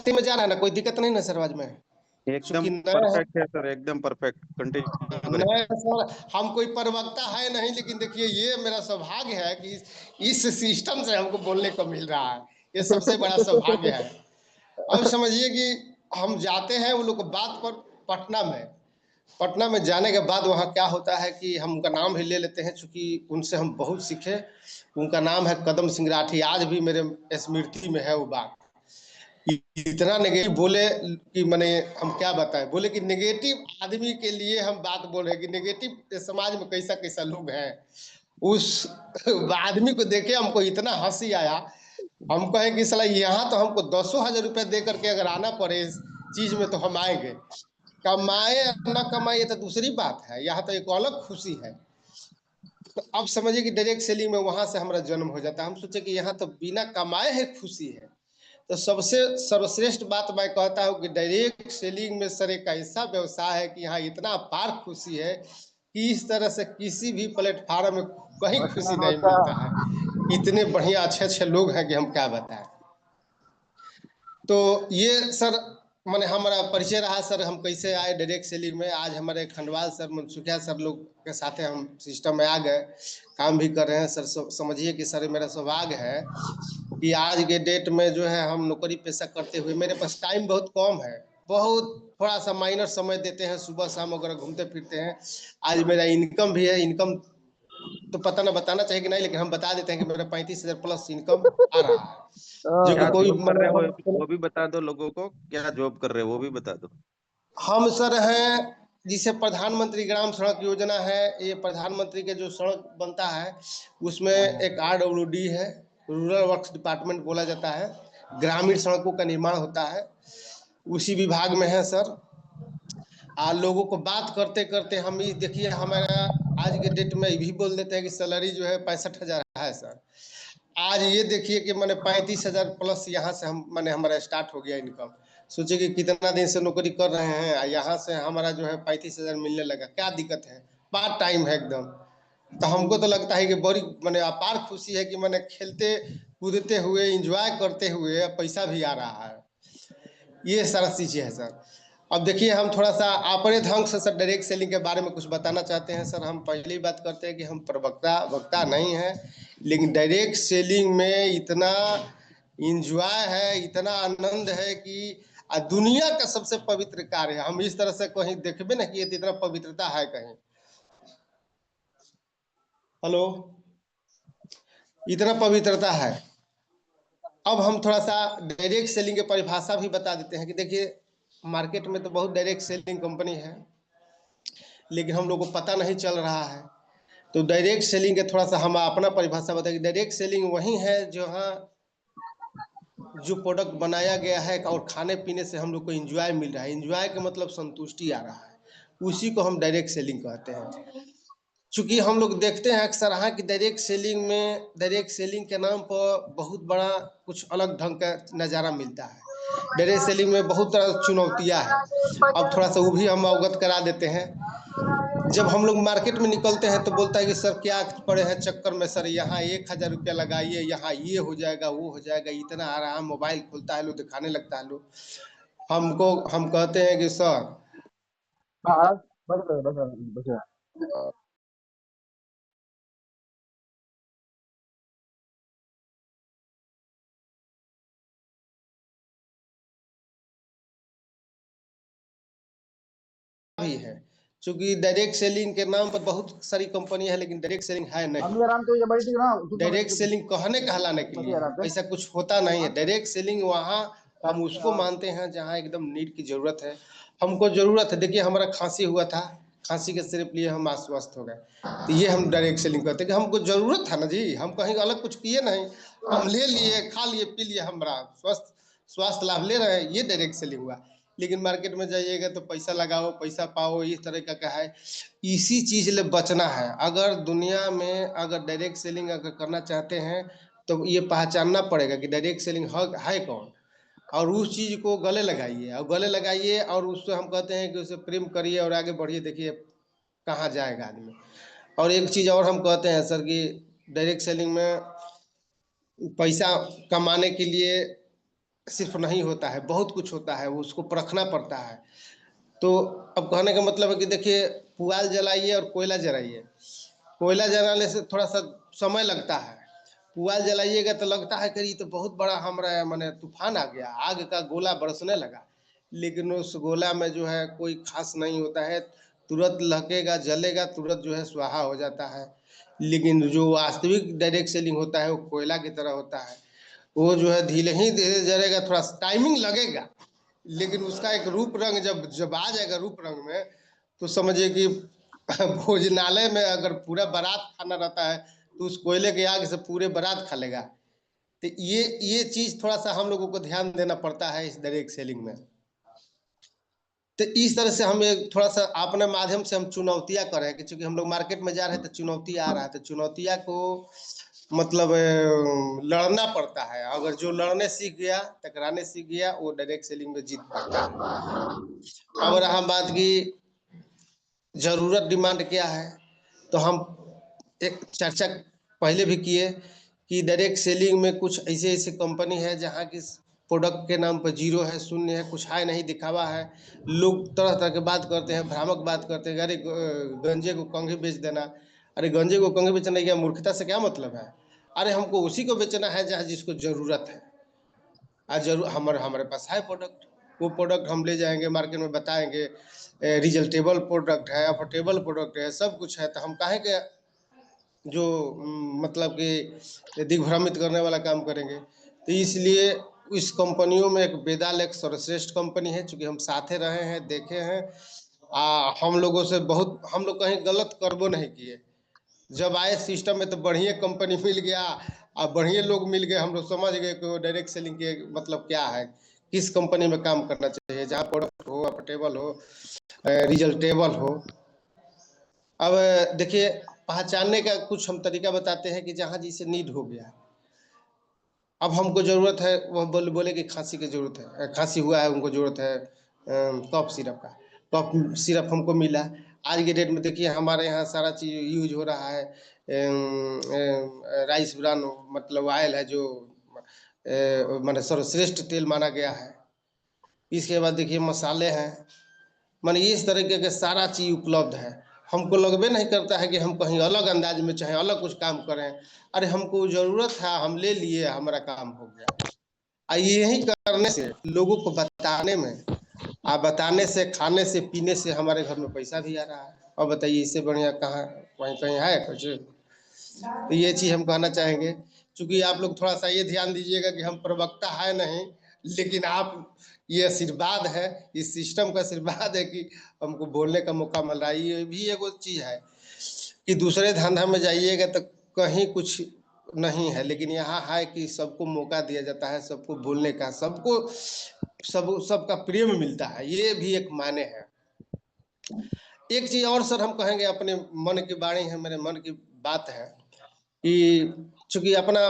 में जा रहा है ना, कोई दिक्कत नहीं ना सर आवाज में? एकदम चूंकि नया है। परफेक्ट है सर, एकदम परफेक्ट, कंटिन्यू करें। नया सर, हम कोई प्रवक्ता है नहीं, लेकिन देखिए ये मेरा सौभाग्य है कि इस सिस्टम से हमको बोलने को मिल रहा है। ये सबसे बड़ा सौभाग्य है। अब समझिए कि हम जाते हैं वो लोग को बात पर पटना में। पटना में जाने के बाद वहाँ क्या होता है कि हम उनका नाम भी ले लेते हैं, चूंकि उनसे हम बहुत सीखे। उनका नाम है कदम सिंह राठी, आज भी मेरे स्मृति में है वो बात। इतना नेगेटिव बोले कि मैंने, हम क्या बताएं, बोले कि नेगेटिव आदमी के लिए हम बात बोल रहे हैं कि नेगेटिव समाज में कैसा कैसा लोग हैं। उस आदमी को देखे हमको इतना हंसी आया। हम कहें कि साला यहाँ तो हमको 10,000 रुपया दे करके अगर आना पड़े इस चीज में तो हम आएंगे। कमाए या न कमाए ये तो दूसरी बात है, यहाँ तो एक अलग खुशी है। तो अब समझिए कि डायरेक्ट सेलिंग में वहां से हमारा जन्म हो जाता है। हम सोचे कि यहाँ तो बिना कमाए है खुशी है। तो सबसे सर्वश्रेष्ठ बात मैं कहता हूँ कि डायरेक्ट सेलिंग में सर एक ऐसा व्यवसाय है कि यहाँ इतना अपार खुशी है कि इस तरह से किसी भी प्लेटफार्म में कहीं खुशी नहीं मिलता है। इतने बढ़िया अच्छे अच्छे लोग हैं कि हम क्या बताएं। तो ये सर मैंने हमारा परिचय रहा सर, हम कैसे आए डायरेक्ट सेलिंग में। आज हमारे खंडवाल सर, मनसुखिया सर लोग के साथ हम सिस्टम में आ गए, काम भी कर रहे हैं सर। समझिए कि सर मेरा सौभाग्य है कि आज के डेट में जो है हम नौकरी पेशा करते हुए मेरे पास टाइम बहुत कम है, बहुत थोड़ा सा माइनर समय देते हैं, सुबह शाम वगैरह घूमते फिरते हैं। आज मेरा इनकम भी है, इनकम तो पता ना बताना चाहिए कि नहीं, लेकिन हम बता देते हैं कि मेरा 35,000 प्लस इनकम आ रहा है, जो कि क्या कोई जॉब कर रहे हो वो भी बता दो लोगों को, क्या जॉब कर रहे हो वो भी बता दो। हम सर हैं जिसे प्रधानमंत्री ग्राम सड़क योजना है, ये प्रधानमंत्री के जो सड़क बनता है उसमें एक RWD है, रूरल वर्क्स डिपार्टमेंट बोला जाता है, ग्रामीण सड़कों का निर्माण होता है, उसी विभाग में है सर। लोगों को बात करते करते हम ये देखिए हमारा आज के डेट में ये भी बोल देते हैं कि सैलरी जो है 65,000 है सर। आज ये देखिए कि मैंने 35,000 प्लस यहाँ से हम मैंने हमारा स्टार्ट हो गया इनकम। सोचिए कि कितना दिन से नौकरी कर रहे हैं, यहाँ से हमारा जो है 35,000 मिलने लगा। क्या दिक्कत है, पार्ट टाइम है एकदम। तो हमको तो लगता है कि बड़ी मैंने अपार खुशी है कि मैंने खेलते कूदते हुए इंजॉय करते हुए पैसा भी आ रहा है। ये सारा चीज़ें है सर। अब देखिए हम थोड़ा सा अपने ढंग से सर डायरेक्ट सेलिंग के बारे में कुछ बताना चाहते हैं सर। हम पहली बात करते हैं कि हम प्रवक्ता वक्ता नहीं है, लेकिन डायरेक्ट सेलिंग में इतना इंजॉय है, इतना आनंद है कि दुनिया का सबसे पवित्र कार्य है। हम इस तरह से कहीं देखबे ना कि इतना पवित्रता है कहीं। हेलो, इतना पवित्रता है। अब हम थोड़ा सा डायरेक्ट सेलिंग की परिभाषा भी बता देते हैं कि देखिए मार्केट में तो बहुत डायरेक्ट सेलिंग कंपनी है, लेकिन हम लोग को पता नहीं चल रहा है। तो डायरेक्ट सेलिंग के थोड़ा सा हम अपना परिभाषा बताएं कि डायरेक्ट सेलिंग वही है जहाँ जो प्रोडक्ट बनाया गया है और खाने पीने से हम लोग को एंजॉय मिल रहा है, एंजॉय का मतलब संतुष्टि आ रहा है, उसी को हम डायरेक्ट सेलिंग कहते हैं। चूंकि हम लोग देखते हैं अक्सर यहाँ की डायरेक्ट सेलिंग में, डायरेक्ट सेलिंग के नाम पर बहुत बड़ा कुछ अलग ढंग का नज़ारा मिलता है। डायरेक्ट सेलिंग में बहुत तरह चुनौतियाँ हैं। अब थोड़ा सा वो भी हम अवगत करा देते हैं। जब हम लोग मार्केट में निकलते हैं तो बोलता है कि सर क्या पड़े हैं चक्कर में, सर यहाँ 1,000 रुपया लगाइए, यहाँ ये हो जाएगा वो हो जाएगा, इतना आराम। मोबाइल खोलता है लो, दिखाने लगता है लो। हमको हम कहते हैं कि सर हाँ बस भी है, क्योंकि डायरेक्ट सेलिंग के नाम पर बहुत सारी कंपनी है, लेकिन डायरेक्ट सेलिंग है नहीं। आराम तो ये बड़ी थी ना, डायरेक्ट सेलिंग कहने कहलाने के लिए ऐसा कुछ होता नहीं है। डायरेक्ट सेलिंग वहाँ हम उसको मानते हैं जहाँ एकदम नीड की जरूरत है। हमको जरूरत है, देखिए हमारा खांसी हुआ था, खांसी के सिर्फ लिए हम आश्वस्त हो गए, तो ये हम डायरेक्ट सेलिंग कहते हैं कि हमको जरूरत है ना जी, हम कहीं अलग कुछ किए नहीं, हम ले लिए, खा लिए, पी लिए, हमारा स्वास्थ्य लाभ ले रहे हैं, ये डायरेक्ट सेलिंग हुआ। लेकिन मार्केट में जाइएगा तो पैसा लगाओ पैसा पाओ, इस तरह का क्या है, इसी चीज ले बचना है। अगर दुनिया में अगर डायरेक्ट सेलिंग अगर करना चाहते हैं तो ये पहचानना पड़ेगा कि डायरेक्ट सेलिंग है कौन, और उस चीज को गले लगाइए, और गले लगाइए और उससे हम कहते हैं कि उसे प्रेम करिए और आगे बढ़िए, देखिए कहाँ जाएगा आदमी। और एक चीज और हम कहते हैं सर कि डायरेक्ट सेलिंग में पैसा कमाने के लिए सिर्फ नहीं होता है, बहुत कुछ होता है, उसको परखना पड़ता है। तो अब कहने का मतलब है कि देखिए, पुआल जलाइए और कोयला जलाइए, कोयला जलाने से थोड़ा सा समय लगता है, पुआल जलाइएगा तो लगता है कि ये तो बहुत बड़ा हमारा माने तूफान आ गया, आग का गोला बरसने लगा, लेकिन उस गोला में जो है कोई खास नहीं होता है, तुरंत लहकेगा, जलेगा, तुरंत जो है स्वाहा हो जाता है। लेकिन जो वास्तविक डायरेक्ट सेलिंग होता है वो कोयला की तरह होता है, वो जो है धीरे ही धीरे जलेगा, थोड़ा टाइमिंग लगेगा, लेकिन उसका एक रूप रंग जब जब आ जाएगा रूप रंग में, तो समझिए कि भोजनालय में अगर पूरा बारात खाना रहता है तो उस कोयले के आग से पूरे बारात खा लेगा। तो ये चीज थोड़ा सा हम लोगों को ध्यान देना पड़ता है इस डायरेक्ट सेलिंग में। तो इस तरह से हम एक थोड़ा सा अपने माध्यम से हम चुनौतियां कर रहे हैं कि चूंकि हम लोग मार्केट में जा रहे हैं तो चुनौती आ रहा है, तो चुनौतियां को मतलब लड़ना पड़ता है। अगर जो लड़ने सीख गया, टकराने सीख गया, वो डायरेक्ट सेलिंग में जीत पाता है। अब रहा बात की जरूरत डिमांड क्या है, तो हम एक चर्चा पहले भी किए कि डायरेक्ट सेलिंग में कुछ ऐसे ऐसे कंपनी है जहाँ की प्रोडक्ट के नाम पर जीरो है, शून्य है, कुछ है नहीं, दिखावा है। लोग तरह तरह की बात करते हैं, भ्रामक बात करते हैं, अरे गंजे को कंघी बेच देना। अरे गंजे को कंघी बेचना क्या मूर्खता से क्या मतलब है? अरे हमको उसी को बेचना है जहाँ जिसको जरूरत है। आज जरूर हमारे पास है प्रोडक्ट, वो प्रोडक्ट हम ले जाएंगे मार्केट में, बताएंगे रिजल्टेबल प्रोडक्ट है, अफोर्डेबल प्रोडक्ट है, सब कुछ है, तो हम काहे के जो मतलब कि दिग्भ्रमित करने वाला काम करेंगे। तो इसलिए इस कंपनियों में एक बेदाल एक सर्वश्रेष्ठ कंपनी है, चूंकि हम साथे रहे हैं, देखे हैं। हम लोगों से बहुत, हम लोग कहीं गलत करबो नहीं किए, जब आए सिस्टम में तो बढ़िया कंपनी मिल गया और बढ़िया लोग मिल गए, हम लोग समझ गए कि वो डायरेक्ट सेलिंग के मतलब क्या है, किस कंपनी में काम करना चाहिए, जहाँ प्रोडक्ट हो, अफोर्डेबल हो, रिजल्टेबल हो। अब देखिए, पहचानने का कुछ हम तरीका बताते हैं कि जहाँ जिसे नीड हो गया, अब हमको ज़रूरत है, वह बोले कि खांसी की ज़रूरत है, खांसी हुआ है, उनको ज़रूरत है कफ सिरप का, कफ सिरप हमको मिला। आज के डेट में देखिए हमारे यहाँ सारा चीज़ यूज हो रहा है, राइस ब्रान मतलब ऑयल है जो माने सर्वश्रेष्ठ तेल माना गया है। इसके बाद देखिए मसाले हैं, माने इस तरीके के सारा चीज उपलब्ध है। हमको लगबे नहीं करता है कि हम कहीं अलग अंदाज में चाहे अलग कुछ काम करें। अरे हमको जरूरत है, हम ले लिए, हमारा काम हो गया। यही करने से, लोगों को बताने में, बताने से, खाने से, पीने से हमारे घर में पैसा भी आ रहा है। और बताइए इससे बढ़िया कहाँ कहीं कहीं है कुछ? तो ये चीज हम कहना चाहेंगे। चूंकि आप लोग थोड़ा सा ये ध्यान दीजिएगा कि हम प्रवक्ता है नहीं, लेकिन आप, ये आशीर्वाद है, इस सिस्टम का आशीर्वाद है कि हमको बोलने का मौका मिल रहा है। ये भी एगो चीज है कि दूसरे धंधा में जाइएगा तो कहीं कुछ नहीं है, लेकिन यहाँ है कि सबको मौका दिया जाता है, सबको बोलने का, सबको सबका प्रेम मिलता है, ये भी एक मायने है। एक चीज और सर हम कहेंगे, अपने मन की वाणी है, मेरे मन की बात है कि चूंकि अपना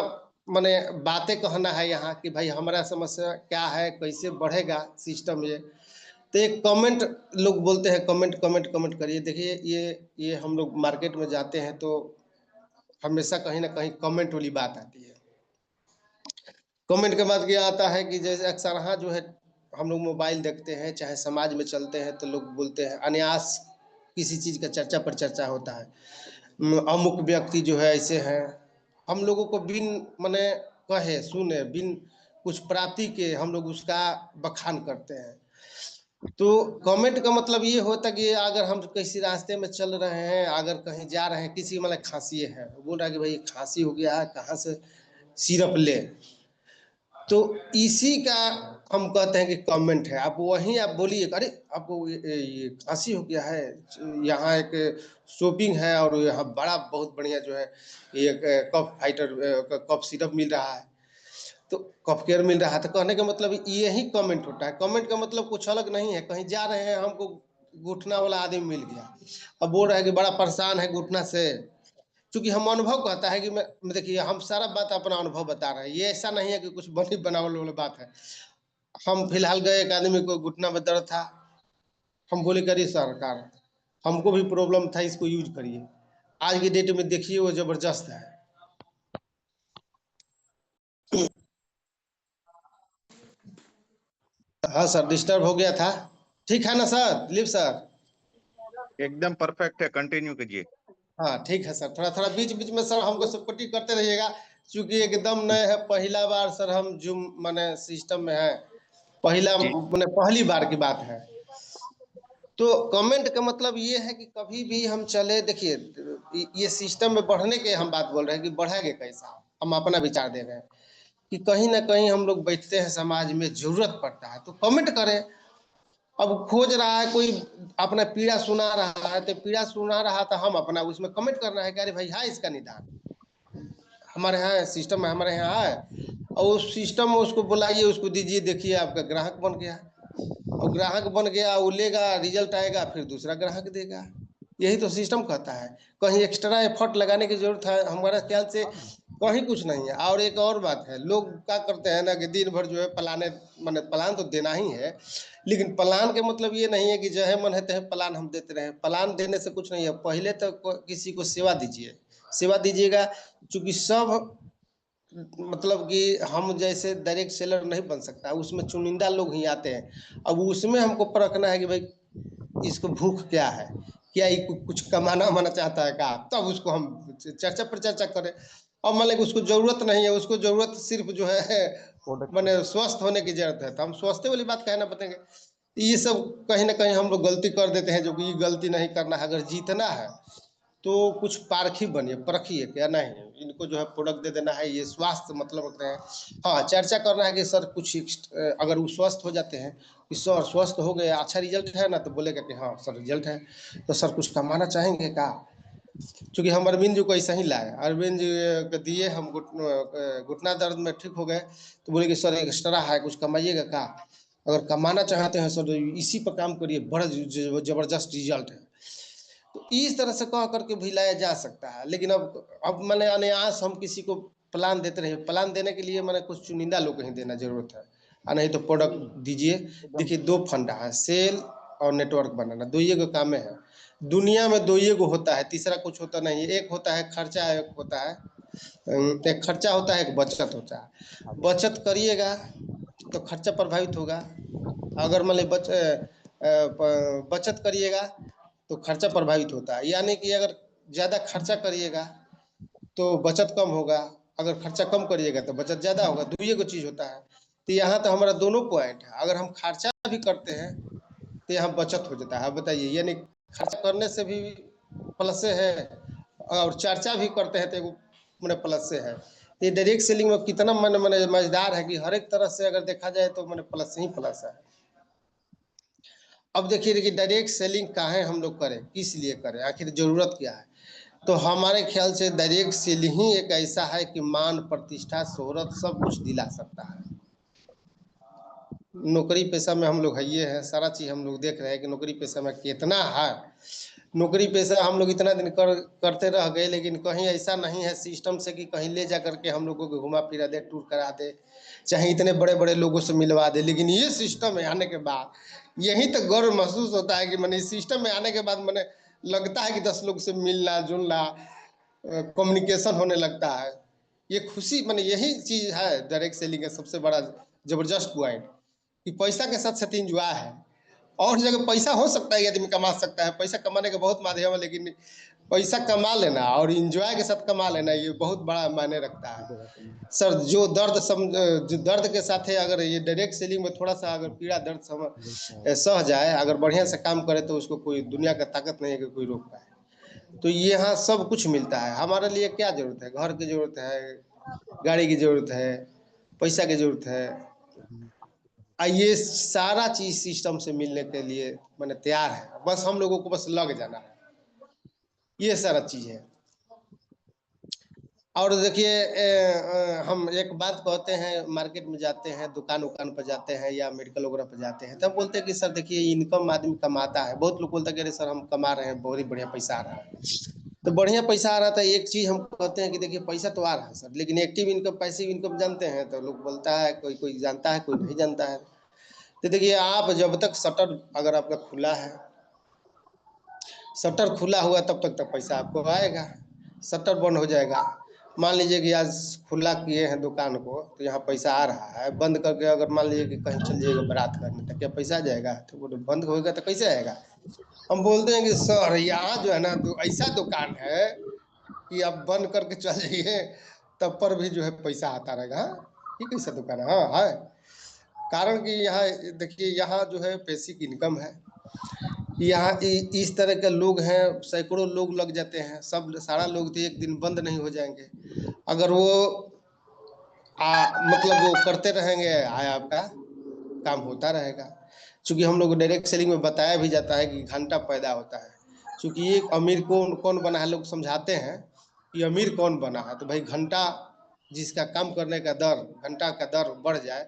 माने बातें कहना है यहाँ कि भाई हमारा समस्या क्या है, कैसे बढ़ेगा सिस्टम ये। तो एक कमेंट लोग बोलते हैं, कमेंट कमेंट कमेंट करिए। देखिए ये हम लोग मार्केट में जाते हैं तो हमेशा कहीं ना कहीं कमेंट वाली बात आती है। कमेंट के बाद क्या आता है कि जैसे अक्सर हाँ जो है, हम लोग मोबाइल देखते हैं, चाहे समाज में चलते हैं, तो लोग बोलते हैं अनायास किसी चीज का चर्चा पर चर्चा होता है, अमुक व्यक्ति जो है ऐसे हैं। हम लोगों को बिन मने कहे सुने, बिन कुछ प्राप्ति के हम लोग उसका बखान करते हैं। तो कमेंट का मतलब ये होता कि अगर हम किसी रास्ते में चल रहे हैं, अगर कहीं जा रहे हैं, किसी मतलब खांसी है, बोल रहा है कि भाई खांसी हो गया है, कहाँ से सिरप ले, तो इसी का हम कहते हैं कि कमेंट है। आप वहीं आप बोलिए, अरे आपको ये खांसी हो गया है, यहाँ एक शॉपिंग है और यहाँ बड़ा बहुत बढ़िया जो है एक कफ फाइटर कफ सिरप मिल रहा है, तो कफ केयर मिल रहा है। तो कहने का मतलब यही कमेंट होता है। कमेंट का मतलब कुछ अलग नहीं है, कहीं जा रहे हैं, हमको घुटना वाला आदमी मिल गया, अब बोल रहा है कि बड़ा परेशान है घुटना से। क्योंकि हम अनुभव कहता है कि मैं देखिए हम सारा बात अपना अनुभव बता रहे हैं, ये ऐसा नहीं है कि कुछ बनी बनावल वाली बात है। हम फिलहाल गए, एक आदमी को घुटना में दर्द था, हम बोले करिए सरकार, हमको भी प्रॉब्लम था, इसको यूज करिए। आज की डेट में देखिए वो जबरदस्त है। हाँ सर, डिस्टर्ब हो गया था। ठीक है ना सर, दिलीप सर? एकदम परफेक्ट है, कंटिन्यू कीजिए। हाँ ठीक है सर, थोड़ा थोड़ा बीच बीच में सर हमको सपोर्टिव करते रहिएगा, क्योंकि एकदम नए है, पहला बार सर हम जूम माने सिस्टम में है, पहला जी माने पहली बार की बात है। तो कमेंट का मतलब ये है कि कभी भी हम चले, देखिए ये सिस्टम में बढ़ने के हम बात बोल रहे हैं कि बढ़ेंगे कैसा, हम अपना विचार दे रहे हैं कि कहीं ना कहीं हम लोग बैठते हैं, समाज में जरूरत पड़ता है तो कमेंट करें। अब खोज रहा है कोई, अपना पीड़ा सुना रहा है, तो पीड़ा सुना रहा था, हम अपना उसमें कमेंट करना है कि अरे भाई है इसका निदान, हमारे यहाँ सिस्टम है, हमारे यहाँ है, और उस सिस्टम में उसको बुलाइए, उसको दीजिए, देखिए आपका ग्राहक बन गया, और ग्राहक बन गया, वो लेगा, रिजल्ट आएगा, फिर दूसरा ग्राहक देगा। यही तो सिस्टम कहता है, कहीं एक्स्ट्रा एफर्ट लगाने की जरूरत है हमारे ख्याल से कहीं कुछ नहीं है। और एक और बात है, लोग क्या करते हैं ना कि दिन भर जो है प्लाने, मैंने प्लान तो देना ही है, लेकिन प्लान के मतलब ये नहीं है कि जो है मन है तह प्लान हम देते रहे। प्लान देने से कुछ नहीं है, पहले तो किसी को सेवा दीजिए, सेवा दीजिएगा, क्योंकि सब मतलब कि हम जैसे डायरेक्ट सेलर नहीं बन सकता, उसमें चुनिंदा लोग ही आते हैं। अब उसमें हमको परखना है कि भाई इसको भूख क्या है, क्या ये कुछ कमाना माना चाहता है का, तब उसको हम चर्चा पर चर्चा करें। और मान लें कि उसको जरूरत नहीं है, उसको जरूरत सिर्फ जो है प्रोडक्ट मैंने स्वस्थ होने की जरूरत है, तो हम स्वस्थ वाली बात कहना बताएंगे। ये सब कहीं ना कहीं हम लोग गलती कर देते हैं, जो कि ये गलती नहीं करना है। अगर जीतना है तो कुछ पारखी बनिए, परखिए, क्या नहीं इनको जो है प्रोडक्ट दे देना है, ये स्वास्थ्य मतलब रखते हैं। हाँ, चर्चा करना है कि सर कुछ अगर वो स्वस्थ हो जाते हैं कि सर स्वस्थ हो गए, अच्छा रिजल्ट है ना, तो बोलेगा कि हाँ सर रिजल्ट है, तो सर कुछ कमाना चाहेंगे का। क्योंकि हम अरविंद जी को ऐसा ही लाए, अरविंद जी को दिए, हम घुटना दर्द में ठीक हो गए, तो बोले कि सर एक्स्ट्रा है, कुछ कमाइएगा का। अगर कमाना चाहते हैं सर तो इसी पर काम करिए, बड़ा जबरदस्त रिजल्ट है। तो इस तरह से कह करके भी लाया जा सकता है। लेकिन अब मैंने अनायास हम किसी को प्लान देते रहे, प्लान देने के लिए मैंने कुछ चुनिंदा लोग को ही देना जरूरत है, और नहीं तो प्रोडक्ट दीजिए। एकदम देखिए दो फंडा है, सेल और नेटवर्क बनाना, दो ही को काम है दुनिया में, दो ही को होता है, तीसरा कुछ होता नहीं है। एक होता है खर्चा, एक होता है एक खर्चा होता है, एक बचत होता है। बचत करिएगा तो खर्चा प्रभावित होगा, अगर मान ली बचत करिएगा तो खर्चा प्रभावित होता है। यानी कि अगर ज़्यादा खर्चा करिएगा तो बचत कम होगा, अगर खर्चा कम करिएगा तो बचत ज़्यादा होगा, दो ही को चीज़ होता है। तो यहाँ तो हमारा दोनों पॉइंट है, अगर हम खर्चा भी करते हैं तो यहाँ बचत हो जाता है। आप बताइए, यानी खर्चा करने से भी प्लस से है, और चर्चा भी करते हैं तो एगो मैंने प्लस से है। तो ये डायरेक्ट सेलिंग में कितना मन मैंने मजेदार है कि हर एक तरह से अगर देखा जाए तो मैंने प्लस ही प्लस है। अब देखिए देखिए डायरेक्ट सेलिंग काहे हम लोग करें, किस लिए करें, आखिर जरूरत क्या है। तो हमारे ख्याल से डायरेक्ट सेलिंग ही एक ऐसा है कि मान प्रतिष्ठा शोहरत सब कुछ दिला सकता है। नौकरी पेशा में हम लोग है ये है, सारा चीज हम लोग देख रहे हैं कि नौकरी पेशा में कितना है। नौकरी पेशा हम लोग इतना दिन करते रह गए, लेकिन कहीं ऐसा नहीं है सिस्टम से कि कहीं ले जा करके हम लोगों को घुमा फिरा दे, टूर करा दे, चाहे इतने बड़े बड़े लोगों से मिलवा दे। लेकिन ये सिस्टम में आने के बाद यही तो गर्व महसूस होता है कि मैंने इस सिस्टम में आने के बाद मैंने लगता है कि 10 लोग से मिलना जुलना, कम्युनिकेशन होने लगता है। ये खुशी मैंने यही चीज है डायरेक्ट सेलिंग का सबसे बड़ा जबरदस्त पॉइंट, कि पैसा के साथ साथ इंजॉय है। और जगह पैसा हो सकता है, आदमी कमा सकता है, पैसा कमाने का बहुत माध्यम है, लेकिन पैसा कमा लेना और इंजॉय के साथ कमा लेना ये बहुत बड़ा मायने रखता है। सर जो जो दर्द के साथ है, अगर ये डायरेक्ट सेलिंग में थोड़ा सा अगर पीड़ा दर्द सह जाए, अगर बढ़िया से काम करे, तो उसको कोई दुनिया का ताकत नहीं है कि कोई रोक पाए। तो यहाँ सब कुछ मिलता है। हमारे लिए क्या जरूरत है, घर की जरूरत है, गाड़ी की जरूरत है, पैसा की जरूरत है, ये सारा चीज सिस्टम से मिलने के लिए मैंने तैयार है, बस हम लोगों को बस लग जाना है, ये सारा चीज है। और देखिए हम एक बात कहते हैं, मार्केट में जाते हैं, दुकान उकान पर जाते हैं या मेडिकल वगैरह पर जाते हैं, तब बोलते हैं कि सर देखिए इनकम आदमी कमाता है, बहुत लोग बोलते हैं कि अरे सर हम कमा रहे हैं, बहुत ही बढ़िया पैसा आ रहा है। तो बढ़िया पैसा आ रहा था, एक चीज हम कहते हैं कि देखिए पैसा तो आ रहा है सर, लेकिन एक्टिव इनकम पैसिव इनकम जानते हैं, तो लोग बोलता है, कोई कोई जानता है, कोई नहीं जानता है। तो देखिए आप जब तक शटर अगर आपका खुला है, शटर खुला हुआ तब तक पैसा आपको आएगा, शटर बंद हो जाएगा मान लीजिए कि आज खुला किए हैं दुकान को तो यहाँ पैसा आ रहा है, बंद करके अगर मान लीजिए कि कहीं चल जाइएगा बारात करने तो क्या पैसा आ जाएगा? तो बोले बंद होएगा तो कैसे आएगा? हम बोलते हैं कि सर यहाँ जो है ना तो ऐसा दुकान है कि आप बंद करके चल जाइए तब पर भी जो है पैसा आता रहेगा। हाँ ये कैसा दुकान है? हाँ है। कारण कि यहाँ देखिए यहाँ जो है बेसिक इनकम है, यहाँ इस तरह के लोग हैं, सैकड़ों लोग लग जाते हैं, सब सारा लोग तो एक दिन बंद नहीं हो जाएंगे। अगर वो मतलब वो करते रहेंगे आपका काम होता रहेगा। क्योंकि हम लोग डायरेक्ट सेलिंग में बताया भी जाता है कि घंटा पैदा होता है। क्योंकि ये अमीर कौन कौन बना है, लोग समझाते हैं कि अमीर कौन बना है, तो भाई घंटा जिसका काम करने का दर, घंटा का दर बढ़ जाए,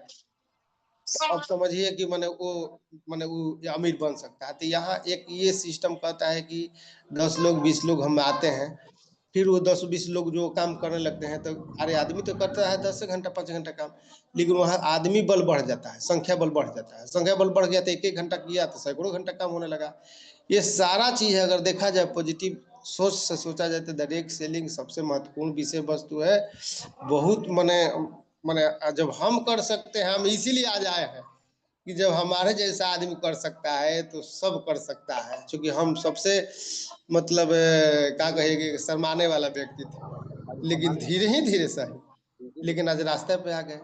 अब समझिए कि मैंने वो अमीर बन सकता है। तो यहाँ एक ये सिस्टम कहता है कि 10 लोग 20 लोग हम आते हैं, फिर वो 10-20 लोग जो काम करने लगते हैं, तो अरे आदमी तो करता है 10 घंटा 5 घंटा काम, लेकिन वहाँ आदमी बल बढ़ जाता है, संख्या बल बढ़ जाता है। संख्या बल बढ़ गया तो 1-1 घंटा किया तो सैकड़ों घंटा काम होने लगा। ये सारा चीज है, अगर देखा जाए पॉजिटिव सोच से सोचा जाए तो डायरेक्ट सेलिंग सबसे महत्वपूर्ण विषय वस्तु है। बहुत मने मने जब हम कर सकते हैं, हम इसीलिए आज आए हैं कि जब हमारे जैसा आदमी कर सकता है तो सब कर सकता है। क्योंकि हम सबसे मतलब क्या कहेंगे, शर्माने वाला व्यक्ति थे, लेकिन धीरे ही धीरे सही, लेकिन आज रास्ते पे आ गए।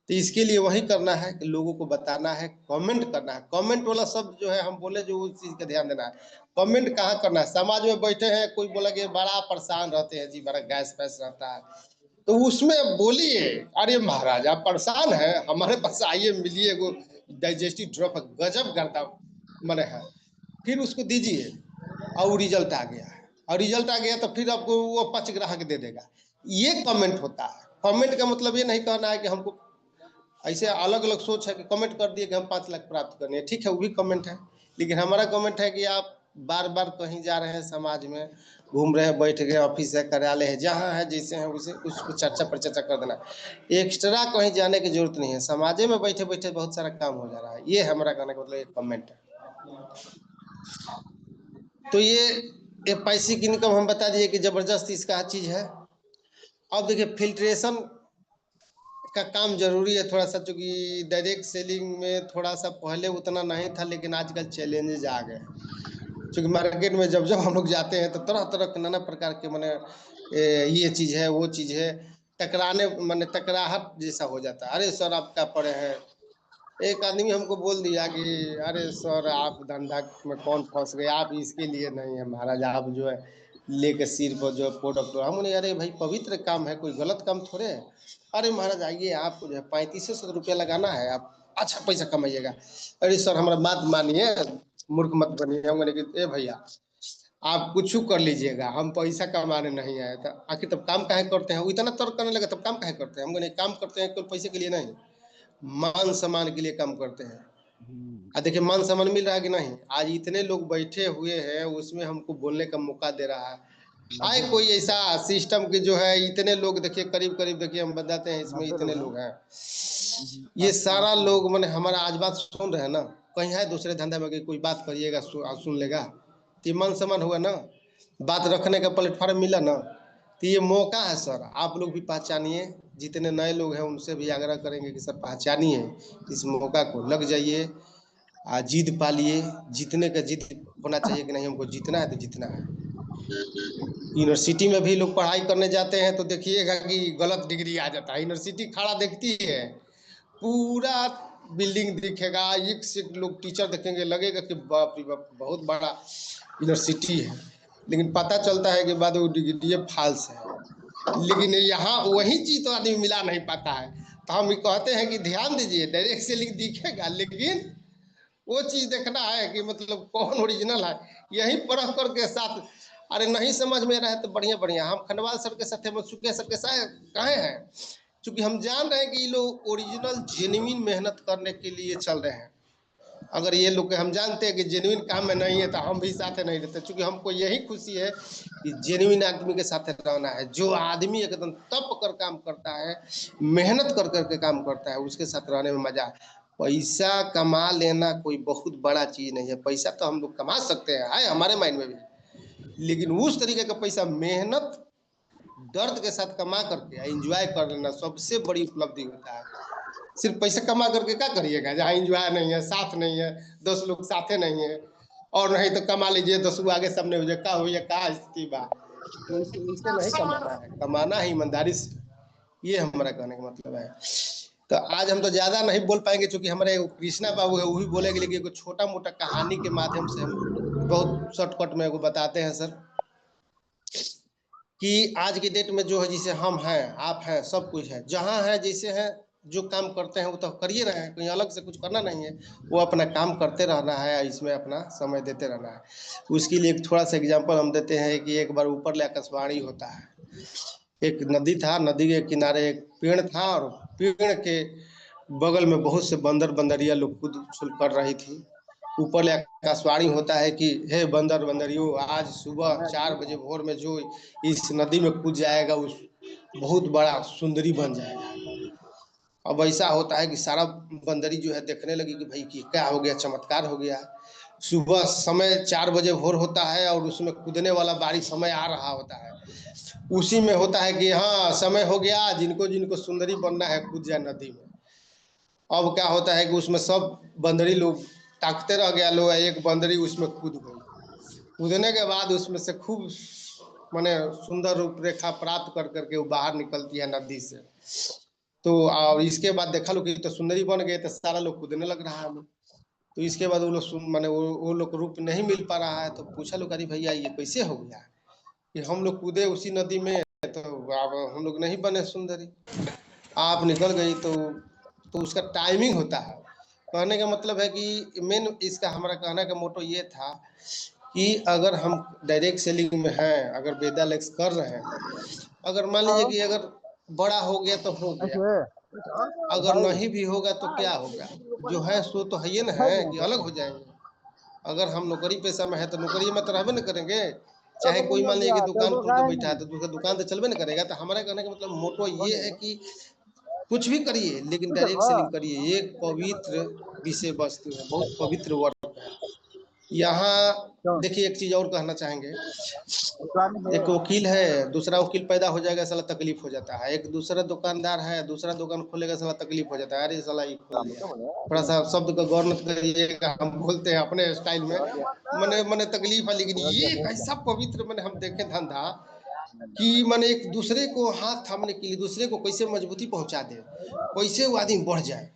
तो इसके लिए वही करना है कि लोगों को बताना है, कमेंट करना है। कमेंट वाला शब्द जो है हम बोले जो उस चीज का ध्यान देना है। कमेंट कहाँ करना है? समाज में बैठे हैं, कोई बोला कि बड़ा परेशान रहते हैं जी, बड़ा गैस फैस रहता है, तो उसमें बोलिए अरे महाराज आप परेशान हैं, हमारे पास आइए, मिलिए, वो डाइजेस्टिव ड्रॉप गजब करता मने है, फिर उसको दीजिए और रिजल्ट आ गया है, और रिजल्ट आ गया तो फिर आपको वो 5 ग्राहक दे देगा। ये कमेंट होता है। कमेंट का मतलब ये नहीं कहना है कि हमको ऐसे अलग अलग सोच है कि कमेंट कर दिए कि हम 5 लाख प्राप्त करने, ठीक है वो भी कमेंट है, लेकिन हमारा कमेंट है कि आप बार बार कहीं जा रहे हैं, समाज में घूम रहे हैं, बैठ गए, ऑफिस है, कार्यालय है, जहाँ है जैसे हैं उसे उसको चर्चा पर चर्चा कर देना। एक्स्ट्रा कहीं जाने की जरूरत नहीं है, समाजे में बैठे बैठे बहुत सारा काम हो जा रहा है। ये हमारा कहने का मतलब एक कमेंट है। तो ये पैसिव इनकम हम बता दिए कि जबरदस्त इसका चीज है। अब देखिए फिल्ट्रेशन का काम जरूरी है थोड़ा सा, चूंकि डायरेक्ट सेलिंग में थोड़ा सा पहले उतना नहीं था, लेकिन आजकल चैलेंजेस आ गए। क्योंकि मार्केट में जब जब हम लोग जाते हैं तो तरह तरह के नाना प्रकार के मैंने ये चीज है वो चीज है, टकराने मैंने टकराहट जैसा हो जाता है। अरे सर आप क्या पढ़े हैं? एक आदमी हमको बोल दिया कि अरे सर आप धंधा में कौन फंस गए, आप इसके लिए नहीं है महाराज, आप जो है लेके सिर पर जो प्रोडक्ट, हम बोले अरे भाई पवित्र काम है, कोई गलत काम थोड़े है। अरे महाराज आइए, आपको जो है 3500 रुपया लगाना है, आप अच्छा पैसा कमाइएगा। अरे सर हमारा बात मानिए, मूर्ख मत बनिए। हम बोले कि ए भैया आप कुछ कर लीजिएगा, हम पैसा कमाने नहीं आए, तो आखिर तब काम काहे करते हैं? वो इतना तर्क करने लगा, तब काम काहे करते हैं? हम बोले काम करते हैं केवल पैसे के लिए नहीं, मान सम्मान के लिए काम करते हैं। देखिए मान सम्मान मिल रहा है कि नहीं? आज इतने लोग बैठे हुए हैं, उसमें हमको बोलने का मौका दे रहा है। आए कोई ऐसा सिस्टम के जो है इतने लोग, देखिए करीब करीब देखिए हम बताते हैं इसमें इतने लोग हैं, ये सारा लोग मैंने हमारा आज बात सुन रहे हैं ना, कहीं है दूसरे धंधे में कि कोई बात करिएगा सुन लेगा, तो ये मान सम्मान हुआ ना, बात रखने का प्लेटफॉर्म मिला ना। तो ये मौका है सर, आप लोग भी पहचानिए, जितने नए लोग हैं उनसे भी आग्रह करेंगे कि सर पहचानिए इस मौका को, लग जाइए, जीत पालिए। जीतने का जीत होना चाहिए कि नहीं, हमको जीतना है तो जीतना है। यूनिवर्सिटी में भी लोग पढ़ाई करने जाते हैं तो देखिएगा कि गलत डिग्री आ जाता है। यूनिवर्सिटी खड़ा देखती है, पूरा बिल्डिंग दिखेगा, एक से एक लोग टीचर देखेंगे, लगेगा कि बाप रे बाप बहुत बड़ा यूनिवर्सिटी है, लेकिन पता चलता है कि बाद वो डिग्री फॉल्स है। लेकिन यहाँ वही चीज तो आदमी मिला नहीं पाता है। तो हम कहते हैं कि ध्यान दीजिए, डायरेक्ट सेलिंग दिखेगा, लेकिन वो चीज देखना है कि मतलब कौन ओरिजिनल है, यही परख करके साथ। अरे नहीं समझ में रहे तो बढ़िया बढ़िया, हम खंडवाल सर के साथ सुखे सर के साथ कहे हैं, क्योंकि हम जान रहे हैं कि ये लोग ओरिजिनल जेन्युइन मेहनत करने के लिए चल रहे हैं। अगर ये लोग हम जानते हैं कि जेन्युइन काम में नहीं है तो हम भी साथ नहीं रहते, क्योंकि हमको यही खुशी है कि जेन्युइन आदमी के साथ रहना है। जो आदमी एकदम तप कर काम करता है, मेहनत कर करके काम करता है, उसके साथ रहने में मजा है। पैसा कमा लेना कोई बहुत बड़ा चीज नहीं है, पैसा तो हम लोग कमा सकते हैं, है हमारे माइंड में भी, लेकिन उस तरीके का पैसा, मेहनत दर्द के साथ कमा करके एंजॉय कर लेना सबसे बड़ी उपलब्धि होता है। सिर्फ पैसे कमा करके क्या करिएगा जहाँ एंजॉय नहीं है, साथ नहीं है, 10 लोग साथे नहीं है, और नहीं तो कमा लीजिए 10 लोग आगे सामने हो जाए का हो या का स्थिति बा, तो इससे नहीं कमाना है, कमाना है ईमानदारी से। ये हमारा कहने का मतलब है। तो आज हम तो ज्यादा नहीं बोल पाएंगे क्योंकि हमारे कृष्णा बाबू है, वो भी बोलेंगे, लेकिन एक छोटा मोटा कहानी के माध्यम से हम बहुत शॉर्टकट में बताते हैं सर, कि आज की डेट में जो है जैसे हम हैं, आप हैं, सब कुछ है, जहाँ है जैसे हैं, जो काम करते हैं वो तो करिए रहे हैं, कहीं अलग से कुछ करना नहीं है, वो अपना काम करते रहना है, इसमें अपना समय देते रहना है। उसके लिए एक थोड़ा सा एग्जांपल हम देते हैं कि एक बार ऊपर ले आकाशवाणी होता है, एक नदी था, नदी के किनारे एक पेड़ था, और पेड़ के बगल में बहुत से बंदर बंदरिया लोग कूद कर रही थी। ऊपर ले आकाशवाणी होता है कि हे बंदर बंदरियों, आज सुबह 4 बजे भोर में जो इस नदी में कूद जाएगा उस बहुत बड़ा सुंदरी बन जाएगा। अब ऐसा होता है कि सारा बंदरी जो है देखने लगी कि भाई कि क्या हो गया, चमत्कार हो गया। सुबह समय 4 बजे भोर होता है और उसमें कूदने वाला बारी समय आ रहा होता है, उसी में होता है कि हाँ समय हो गया, जिनको जिनको सुंदरी बनना है कूद जाए नदी में। अब क्या होता है कि उसमें सब बंदरी लोग ताकते रह गया, लोग एक बंदरी उसमें कूद गई। कूदने के बाद उसमें से खूब माने सुंदर रूपरेखा प्राप्त कर करके वो बाहर निकलती है नदी से। तो और इसके बाद देखा लोग कि तो सुंदरी बन गए, तो सारा लोग कूदने लग रहा है। तो इसके बाद वो लोग माने वो लोग रूप नहीं मिल पा रहा है, तो पूछा लोग अरे भैया ये कैसे हो गया कि हम लोग कूदे उसी नदी में, तो अब हम लोग नहीं बने सुंदरी, आप निकल गई। तो उसका टाइमिंग होता है। कहने का मतलब है कि मेन इसका हमारा कहने का मोटो ये था कि अगर हम डायरेक्ट सेलिंग में हैं, अगर बेदा लेक्स कर रहे हैं, अगर मान लीजिए कि अगर बड़ा हो गया तो हो गया, अगर नहीं भी होगा तो क्या होगा, जो है सो तो है ही ना, है कि अलग हो जाएंगे। अगर हम नौकरी पेशा में है तो नौकरी में तो रहबे न करेंगे, चाहे कोई मान लीजिए कि दुकान खोल के बैठा है तो दूसरा दुकान तो चलबे न करेगा। तो हमारा कहने का मतलब मोटो ये है कि कुछ भी करिए लेकिन डायरेक्ट सेलिंग करिए। एक पवित्र विषय वस्तु है, बहुत पवित्र वर्क है। यहाँ देखिए एक चीज और कहना चाहेंगे, एक वकील है, दूसरा वकील पैदा हो जाएगा साला तकलीफ हो जाता है, एक दूसरा दुकानदार है, दूसरा दुकान खोलेगा साला तकलीफ हो जाता है, अरे साला ये खोल लिया। थोड़ा सा शब्द का गौर मत करिएगा, हम बोलते हैं अपने स्टाइल में, मने मने तकलीफ है। लेकिन ये एक ऐसा पवित्र मैंने हम देखे धंधा कि मैंने एक दूसरे को हाथ थामने के लिए दूसरे को कैसे मजबूती पहुंचा दे, कैसे वो आदमी बढ़ जाए,